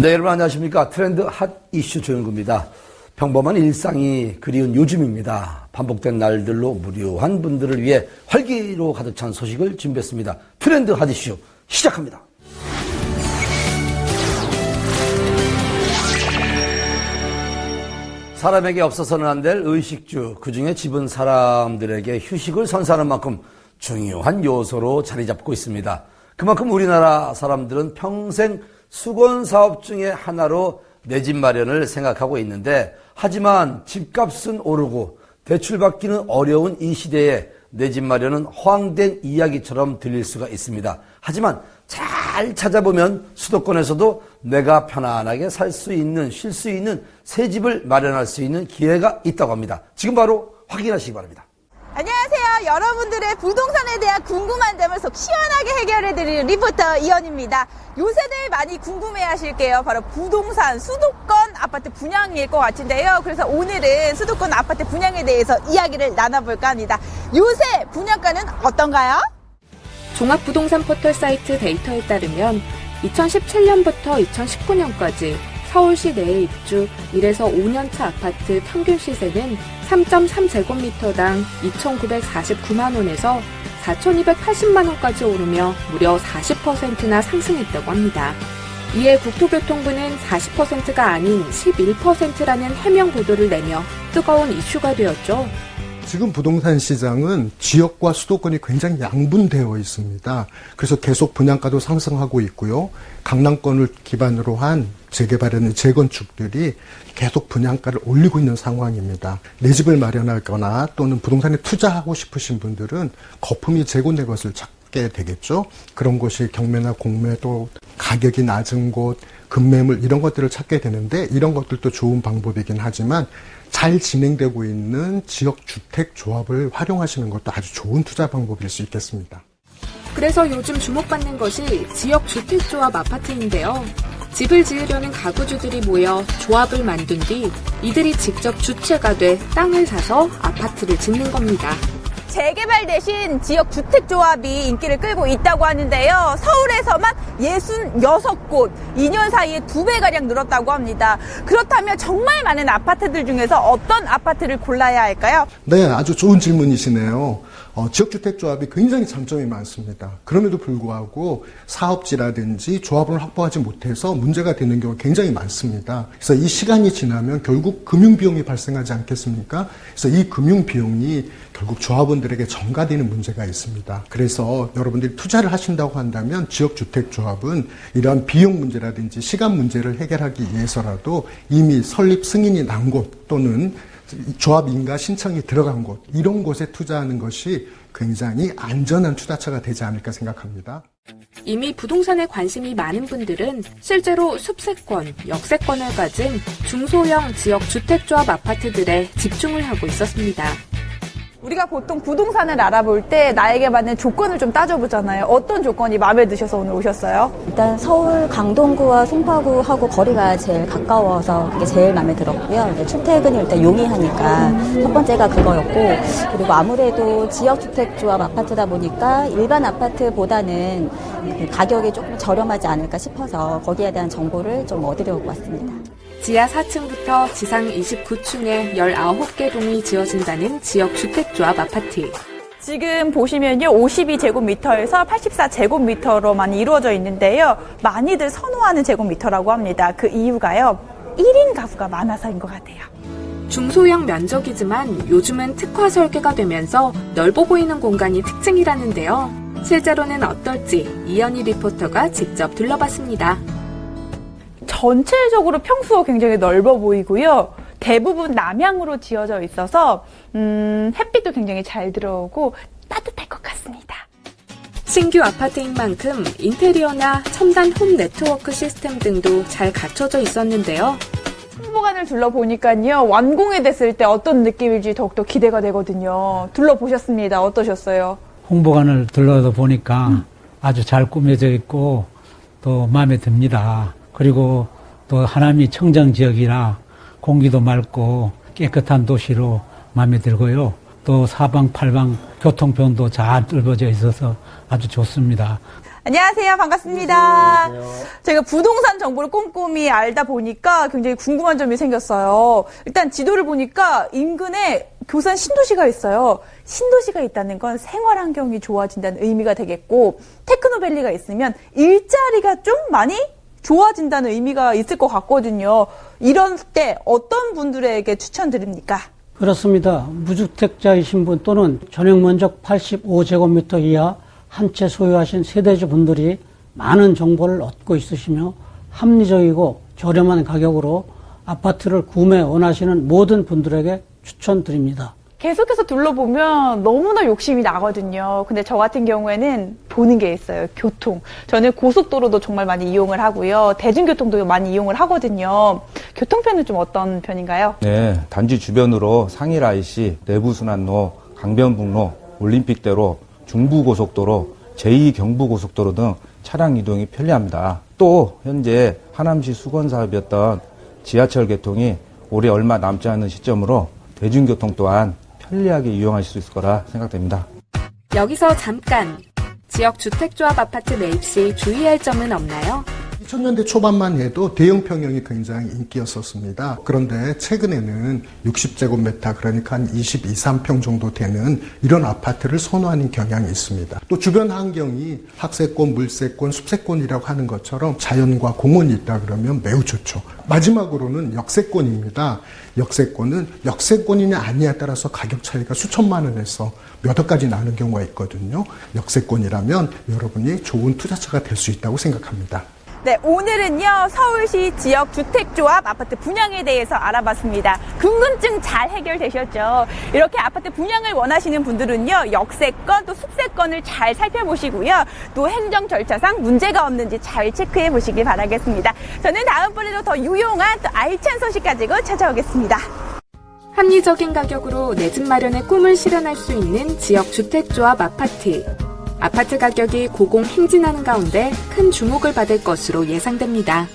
네, 여러분 안녕하십니까. 트렌드 핫 이슈 조영구입니다. 평범한 일상이 그리운 요즘입니다. 반복된 날들로 무료한 분들을 위해 활기로 가득 찬 소식을 준비했습니다. 트렌드 핫 이슈 시작합니다. 사람에게 없어서는 안 될 의식주, 그중에 집은 사람들에게 휴식을 선사하는 만큼 중요한 요소로 자리 잡고 있습니다. 그만큼 우리나라 사람들은 평생 수건사업 중에 하나로 내 집 마련을 생각하고 있는데, 하지만 집값은 오르고 대출받기는 어려운 이 시대에 내 집 마련은 허황된 이야기처럼 들릴 수가 있습니다. 하지만 잘 찾아보면 수도권에서도 내가 편안하게 살 수 있는, 쉴 수 있는 새 집을 마련할 수 있는 기회가 있다고 합니다. 지금 바로 확인하시기 바랍니다. 안녕하세요. 여러분들의 부동산에 대한 궁금한 점을 속 시원하게 해결해드리는 리포터 이현입니다. 요새들 많이 궁금해하실게요. 바로 부동산, 수도권 아파트 분양일 것 같은데요. 그래서 오늘은 수도권 아파트 분양에 대해서 이야기를 나눠볼까 합니다. 요새 분양가는 어떤가요? 종합부동산 포털 사이트 데이터에 따르면 2017년부터 2019년까지 서울시 내에 입주 1에서 5년차 아파트 평균 시세는 3.3제곱미터당 2,949만 원에서 4,280만 원까지 오르며 무려 40%나 상승했다고 합니다. 이에 국토교통부는 40%가 아닌 11%라는 해명 보도를 내며 뜨거운 이슈가 되었죠. 지금 부동산 시장은 지역과 수도권이 굉장히 양분되어 있습니다. 그래서 계속 분양가도 상승하고 있고요. 강남권을 기반으로 한 재개발이나 재건축들이 계속 분양가를 올리고 있는 상황입니다. 내 집을 마련하거나 또는 부동산에 투자하고 싶으신 분들은 거품이 재고된 것을 찾게 되겠죠. 그런 곳이 경매나 공매도 가격이 낮은 곳, 급매물 이런 것들을 찾게 되는데, 이런 것들도 좋은 방법이긴 하지만 잘 진행되고 있는 지역주택조합을 활용하시는 것도 아주 좋은 투자 방법일 수 있겠습니다. 그래서 요즘 주목받는 것이 지역주택조합 아파트인데요. 집을 지으려는 가구주들이 모여 조합을 만든 뒤 이들이 직접 주체가 돼 땅을 사서 아파트를 짓는 겁니다. 재개발 대신 지역 주택조합이 인기를 끌고 있다고 하는데요. 서울에서만 66곳, 2년 사이에 2배가량 늘었다고 합니다. 그렇다면 정말 많은 아파트들 중에서 어떤 아파트를 골라야 할까요? 네, 아주 좋은 질문이시네요. 지역주택조합이 굉장히 장점이 많습니다. 그럼에도 불구하고 사업지라든지 조합을 확보하지 못해서 문제가 되는 경우가 굉장히 많습니다. 그래서 이 시간이 지나면 결국 금융비용이 발생하지 않겠습니까? 그래서 이 금융비용이 결국 조합원들에게 전가되는 문제가 있습니다. 그래서 여러분들이 투자를 하신다고 한다면 지역주택조합은 이러한 비용 문제라든지 시간 문제를 해결하기 위해서라도 이미 설립 승인이 난 곳 또는 조합 인가 신청이 들어간 곳, 이런 곳에 투자하는 것이 굉장히 안전한 투자처가 되지 않을까 생각합니다. 이미 부동산에 관심이 많은 분들은 실제로 숲세권, 역세권을 가진 중소형 지역 주택조합 아파트들에 집중을 하고 있었습니다. 우리가 보통 부동산을 알아볼 때 나에게 맞는 조건을 좀 따져보잖아요. 어떤 조건이 마음에 드셔서 오늘 오셨어요? 일단 서울 강동구와 송파구하고 거리가 제일 가까워서 그게 제일 마음에 들었고요. 출퇴근이 일단 용이하니까 첫 번째가 그거였고, 그리고 아무래도 지역주택조합 아파트다 보니까 일반 아파트보다는 가격이 조금 저렴하지 않을까 싶어서 거기에 대한 정보를 좀 얻으려고 왔습니다. 지하 4층부터 지상 29층에 19개 동이 지어진다는 지역 주택조합 아파트. 지금 보시면요, 52제곱미터에서 84제곱미터로 많이 이루어져 있는데요. 많이들 선호하는 제곱미터라고 합니다. 그 이유가요, 1인 가구가 많아서인 것 같아요. 중소형 면적이지만 요즘은 특화 설계가 되면서 넓어 보이는 공간이 특징이라는데요. 실제로는 어떨지 이현희 리포터가 직접 둘러봤습니다. 전체적으로 평수가 굉장히 넓어 보이고요. 대부분 남향으로 지어져 있어서 햇빛도 굉장히 잘 들어오고 따뜻할 것 같습니다. 신규 아파트인 만큼 인테리어나 첨단 홈 네트워크 시스템 등도 잘 갖춰져 있었는데요. 홍보관을 둘러보니까요, 완공이 됐을 때 어떤 느낌일지 더욱더 기대가 되거든요. 둘러보셨습니다. 어떠셨어요? 홍보관을 둘러다 보니까 아주 잘 꾸며져 있고 또 마음에 듭니다. 그리고 또 하남이 청정지역이라 공기도 맑고 깨끗한 도시로 마음에 들고요. 또 사방팔방 교통편도 잘 넓어져 있어서 아주 좋습니다. 안녕하세요. 반갑습니다. 제가 부동산 정보를 꼼꼼히 알다 보니까 굉장히 궁금한 점이 생겼어요. 일단 지도를 보니까 인근에 교산 신도시가 있어요. 신도시가 있다는 건 생활 환경이 좋아진다는 의미가 되겠고, 테크노밸리가 있으면 일자리가 좀 많이 좋아진다는 의미가 있을 것 같거든요. 이런 때 어떤 분들에게 추천드립니까? 그렇습니다. 무주택자이신 분 또는 전용면적 85제곱미터 이하 한 채 소유하신 세대주 분들이 많은 정보를 얻고 있으시며 합리적이고 저렴한 가격으로 아파트를 구매 원하시는 모든 분들에게 추천드립니다. 계속해서 둘러보면 너무나 욕심이 나거든요. 근데 저 같은 경우에는 보는 게 있어요. 교통. 저는 고속도로도 정말 많이 이용을 하고요. 대중교통도 많이 이용을 하거든요. 교통편은 좀 어떤 편인가요? 네, 단지 주변으로 상일 IC, 내부순환로, 강변북로, 올림픽대로, 중부고속도로, 제2경부고속도로 등 차량 이동이 편리합니다. 또 현재 하남시 수건사업이었던 지하철 개통이 올해 얼마 남지 않은 시점으로 대중교통 또한 편리하게 이용하실 수 있을 거라 생각됩니다. 여기서 잠깐! 지역 주택조합 아파트 매입 시 주의할 점은 없나요? 2000년대 초반만 해도 대형 평형이 굉장히 인기였었습니다. 그런데 최근에는 60제곱미터, 그러니까 한 22, 3평 정도 되는 이런 아파트를 선호하는 경향이 있습니다. 또 주변 환경이 학세권, 물세권, 숲세권이라고 하는 것처럼 자연과 공원이 있다 그러면 매우 좋죠. 마지막으로는 역세권입니다. 역세권은 역세권이냐 아니냐에 따라서 가격 차이가 수천만 원에서 몇 억까지 나는 경우가 있거든요. 역세권이라면 여러분이 좋은 투자처가 될 수 있다고 생각합니다. 네, 오늘은요, 서울시 지역 주택조합 아파트 분양에 대해서 알아봤습니다. 궁금증 잘 해결되셨죠? 이렇게 아파트 분양을 원하시는 분들은요, 역세권 또 숲세권을 잘 살펴보시고요. 또 행정 절차상 문제가 없는지 잘 체크해 보시길 바라겠습니다. 저는 다음번에도 더 유용한 또 알찬 소식 가지고 찾아오겠습니다. 합리적인 가격으로 내 집 마련의 꿈을 실현할 수 있는 지역 주택조합 아파트. 아파트 가격이 고공행진하는 가운데 큰 주목을 받을 것으로 예상됩니다.